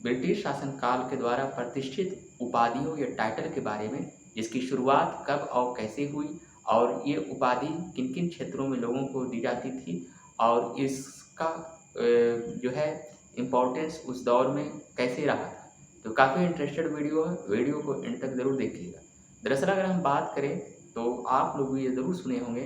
British शासनकाल के द्वारा प्रतिष्ठित उपाधियों या टाइटल के बारे में, जिसकी शुरुआत कब और कैसे हुई और ये उपाधि किन-किन क्षेत्रों में लोगों को दी जाती थी और इसका जो है इम्पोर्टेंस उस दौर में कैसे रहा था। तो काफ़ी इंटरेस्टेड वीडियो है, वीडियो को एंड तक ज़रूर देखिएगा। दरअसल अगर हम बात करें तो आप लोग भी ये ज़रूर सुने होंगे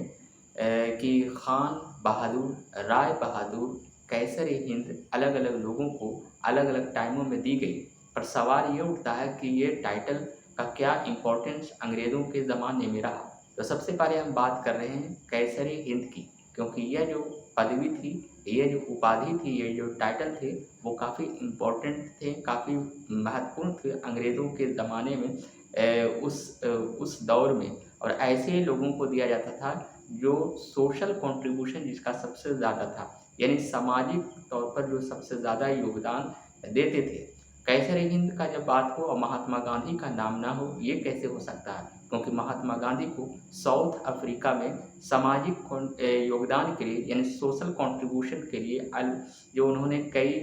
कि खान बहादुर, राय बहादुर, कैसर-ए-हिंद अलग-अलग लोगों को अलग-अलग टाइमों में दी गई। पर सवाल ये उठता है कि ये टाइटल का क्या इम्पोर्टेंस अंग्रेज़ों के ज़माने में रहा। तो सबसे पहले हम बात कर रहे हैं कैसर-ए-हिंद की, क्योंकि यह जो पदवी थी, ये जो उपाधि थी, ये जो टाइटल थे, वो काफ़ी इम्पोर्टेंट थे, काफ़ी महत्वपूर्ण थे अंग्रेज़ों के ज़माने में उस दौर में। और ऐसे लोगों को दिया जाता था जो सोशल कंट्रीब्यूशन जिसका सबसे ज़्यादा था, यानी सामाजिक तौर पर जो सबसे ज़्यादा योगदान देते थे। कैसर-ए-हिंद का जब बात हो और महात्मा गांधी का नाम ना हो, ये कैसे हो सकता है? क्योंकि महात्मा गांधी को साउथ अफ्रीका में सामाजिक योगदान के लिए यानी सोशल कंट्रीब्यूशन के लिए जो उन्होंने कई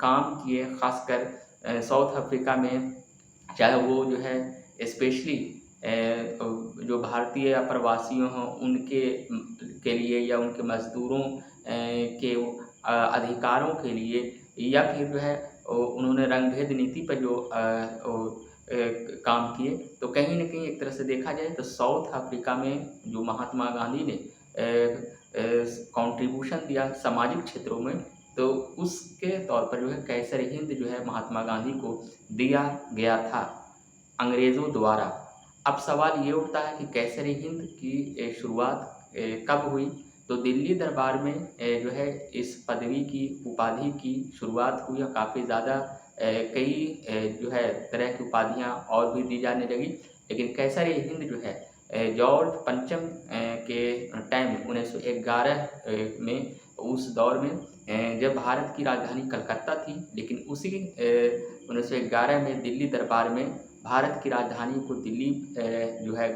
काम किए, ख़ासकर साउथ अफ्रीका में, चाहे वो जो है स्पेशली जो भारतीय या प्रवासियों हों उनके के लिए या उनके मज़दूरों के अधिकारों के लिए, या फिर जो है उन्होंने रंग-भेद नीति पर जो काम किए। तो कहीं न कहीं एक तरह से देखा जाए तो साउथ अफ्रीका में जो महात्मा गांधी ने कॉन्ट्रिब्यूशन दिया सामाजिक क्षेत्रों में, तो उसके तौर पर जो है कैसर-ए-हिंद जो है महात्मा गांधी को दिया गया था अंग्रेज़ों द्वारा। अब सवाल ये उठता है कि कैसर-ए-हिंद की शुरुआत कब हुई? तो दिल्ली दरबार में जो है इस पदवी की, उपाधि की शुरुआत हुई और काफ़ी ज़्यादा कई जो है तरह की उपाधियाँ और भी दी जाने लगी। लेकिन कैसर-ए-हिंद जो है जॉर्ज पंचम के टाइम 1911 में, उस दौर में जब भारत की राजधानी कलकत्ता थी, लेकिन उसी 1911 में दिल्ली दरबार में भारत की राजधानी को दिल्ली जो है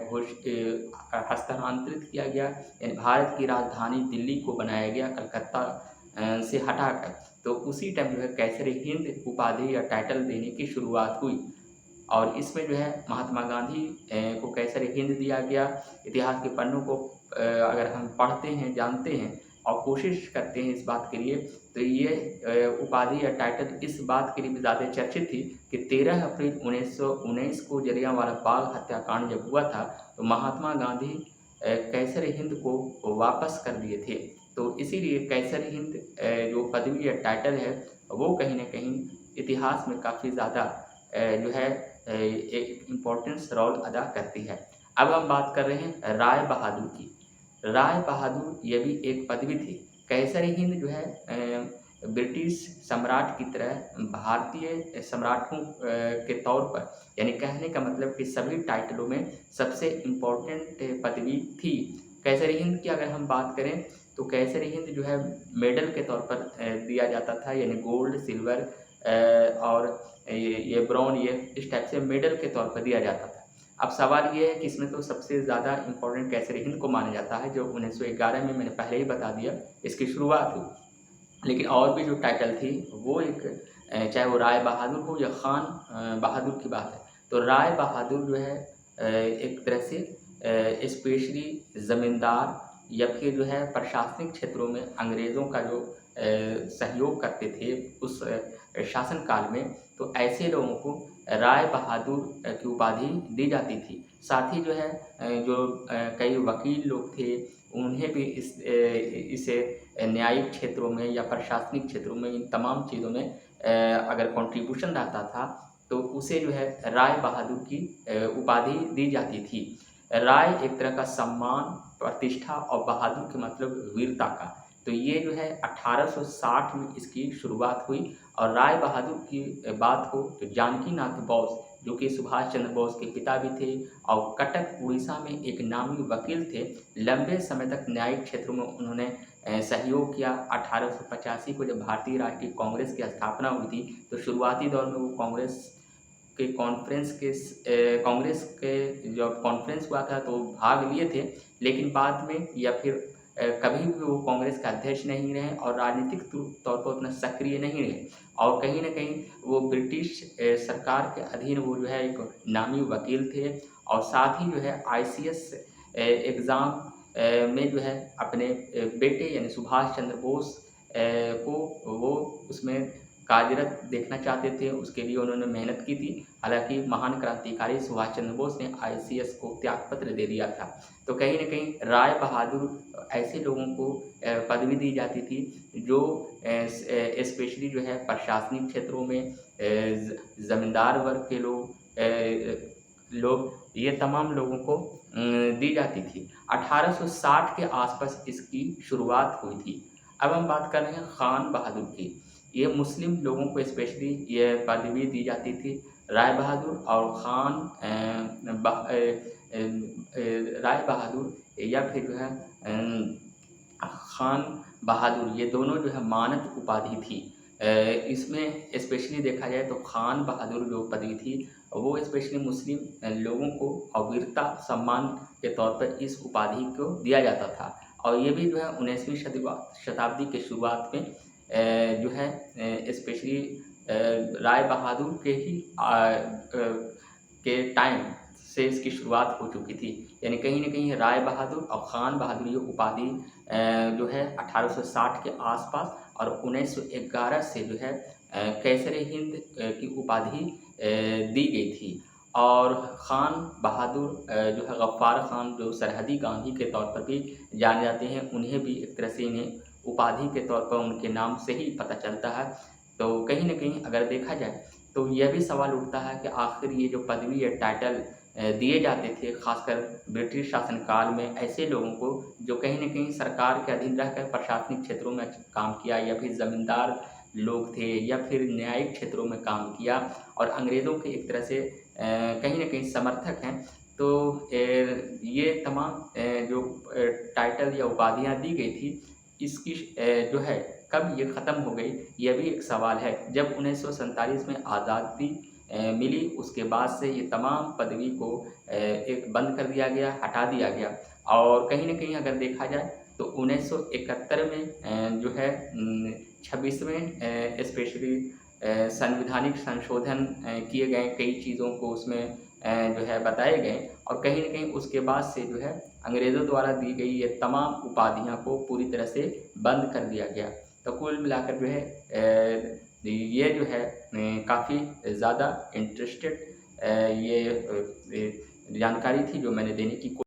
हस्तांतरित किया गया, यानी भारत की राजधानी दिल्ली को बनाया गया कलकत्ता से हटाकर। तो उसी टाइम जो है कैसर-ए-हिंद उपाधि या टाइटल देने की शुरुआत हुई और इसमें जो है महात्मा गांधी को कैसर-ए-हिंद दिया गया। इतिहास के पन्नों को अगर हम पढ़ते हैं, जानते हैं और कोशिश करते हैं इस बात के लिए, तो ये उपाधि या टाइटल इस बात के लिए भी ज़्यादा चर्चित थी कि 13 अप्रैल 1919 को जलियांवाला बाग हत्याकांड जब हुआ था, तो महात्मा गांधी कैसर-ए-हिंद को वापस कर दिए थे। तो इसीलिए कैसर-ए-हिंद जो पदवी या टाइटल है, वो कहीं न कहीं इतिहास में काफ़ी ज़्यादा जो है एक इम्पोर्टेंस रोल अदा करती है। अब हम बात कर रहे हैं राय बहादुर की। राय बहादुर ये भी एक पदवी थी। कैसर-ए-हिंद जो है ब्रिटिश सम्राट की तरह भारतीय सम्राटों के तौर पर, यानी कहने का मतलब कि सभी टाइटलों में सबसे इम्पोर्टेंट पदवी थी। कैसर-ए-हिंद की अगर हम बात करें तो कैसर-ए-हिंद जो है मेडल के तौर पर दिया जाता था, यानी गोल्ड, सिल्वर और ये ब्रॉन, ये इस टाइप से मेडल के तौर पर दिया जाता था। अब सवाल ये है कि इसमें तो सबसे ज़्यादा इम्पोर्टेंट कैसर-ए-हिंद को माना जाता है, जो 1911 में मैंने पहले ही बता दिया इसकी शुरुआत हुई। लेकिन और भी जो टाइटल थी वो एक चाहे वो राय बहादुर हो या खान बहादुर की बात है। तो राय बहादुर जो है एक तरह से स्पेशली ज़मींदार या फिर जो है प्रशासनिक क्षेत्रों में अंग्रेज़ों का जो सहयोग करते थे उस शासन काल में, तो ऐसे लोगों को राय बहादुर की उपाधि दी जाती थी। साथ ही जो है जो कई वकील लोग थे, उन्हें भी इस न्यायिक क्षेत्रों में या प्रशासनिक क्षेत्रों में, इन तमाम चीज़ों में अगर कंट्रीब्यूशन रहता था, तो उसे जो है राय बहादुर की उपाधि दी जाती थी। राय एक तरह का सम्मान, प्रतिष्ठा और बहादुर के मतलब वीरता का। तो ये जो है 1860 में इसकी शुरुआत हुई और राय बहादुर की बात हो तो जानकी नाथ बोस, जो कि सुभाष चंद्र बोस के पिता भी थे और कटक उड़ीसा में एक नामी वकील थे। लंबे समय तक न्यायिक क्षेत्रों में उन्होंने सहयोग किया। 1885 को जब भारतीय राष्ट्रीय कांग्रेस की स्थापना हुई थी, तो शुरुआती दौर में वो कांग्रेस के जब कॉन्फ्रेंस हुआ था तो भाग लिए थे, लेकिन बाद में या फिर कभी भी वो कांग्रेस के अध्यक्ष नहीं रहे और राजनीतिक तौर पर उतना सक्रिय नहीं रहे और कहीं न कहीं वो ब्रिटिश सरकार के अधीन वो जो है एक नामी वकील थे और साथ ही जो है आईसीएस एग्ज़ाम में जो है अपने बेटे यानी सुभाष चंद्र बोस को वो उसमें कार्यरत देखना चाहते थे, उसके लिए उन्होंने मेहनत की थी। हालाँकि महान क्रांतिकारी सुभाष चंद्र बोस ने आईसीएस को त्यागपत्र दे दिया था। तो कहीं न कहीं राय बहादुर ऐसे लोगों को पदवी दी जाती थी जो स्पेशली जो है प्रशासनिक क्षेत्रों में ज़मींदार वर्ग के लोग ये तमाम लोगों को दी जाती थी। 1860 के आसपास इसकी शुरुआत हुई थी। अब हम बात कर रहे हैं खान बहादुर की। ये मुस्लिम लोगों को स्पेशली ये पदवी दी जाती थी। राय बहादुर और खान राय बहादुर या फिर जो है खान बहादुर, ये दोनों जो है मानद उपाधि थी। इसमें स्पेशली देखा जाए तो खान बहादुर जो पदवी थी वो स्पेशली मुस्लिम लोगों को वीरता सम्मान के तौर पर इस उपाधि को दिया जाता था और ये भी जो है 19वीं शताब्दी के शुरुआत में जो है स्पेशली राय बहादुर के ही के टाइम से इसकी शुरुआत हो चुकी थी। यानी कहीं न कहीं राय बहादुर और खान बहादुर ये उपाधि जो है 1860 के आसपास और 1911 से जो है कैसर-ए-हिंद की उपाधि दी गई थी और खान बहादुर जो है गफ्फार खान जो सरहदी गांधी के तौर पर भी जाने जाते हैं, उन्हें भी एक तरह से इन्हें उपाधि के तौर पर उनके नाम से ही पता चलता है। तो कहीं न कहीं अगर देखा जाए तो यह भी सवाल उठता है कि आखिर ये जो पदवी या टाइटल दिए जाते थे ख़ासकर ब्रिटिश शासनकाल में ऐसे लोगों को जो कहीं न कहीं सरकार के अधीन रहकर प्रशासनिक क्षेत्रों में काम किया या फिर ज़मींदार लोग थे या फिर न्यायिक क्षेत्रों में काम किया और अंग्रेज़ों के एक तरह से कहीं न कहीं समर्थक हैं। तो ये तमाम जो टाइटल या उपाधियाँ दी गई थी, इसकी जो है कब ये ख़त्म हो गई, यह भी एक सवाल है। जब 1947 में आज़ादी मिली उसके बाद से ये तमाम पदवी को एक बंद कर दिया गया, हटा दिया गया और कहीं न कहीं अगर देखा जाए तो 1971 में जो है 26वें स्पेशली संवैधानिक संशोधन किए गए, कई चीज़ों को उसमें जो है बताए गए और कहीं न कहीं उसके बाद से जो है अंग्रेज़ों द्वारा दी गई ये तमाम उपाधियाँ को पूरी तरह से बंद कर दिया गया। तो कुल मिलाकर जो है ये जो है काफ़ी ज़्यादा इंटरेस्टेड ये जानकारी थी जो मैंने देने की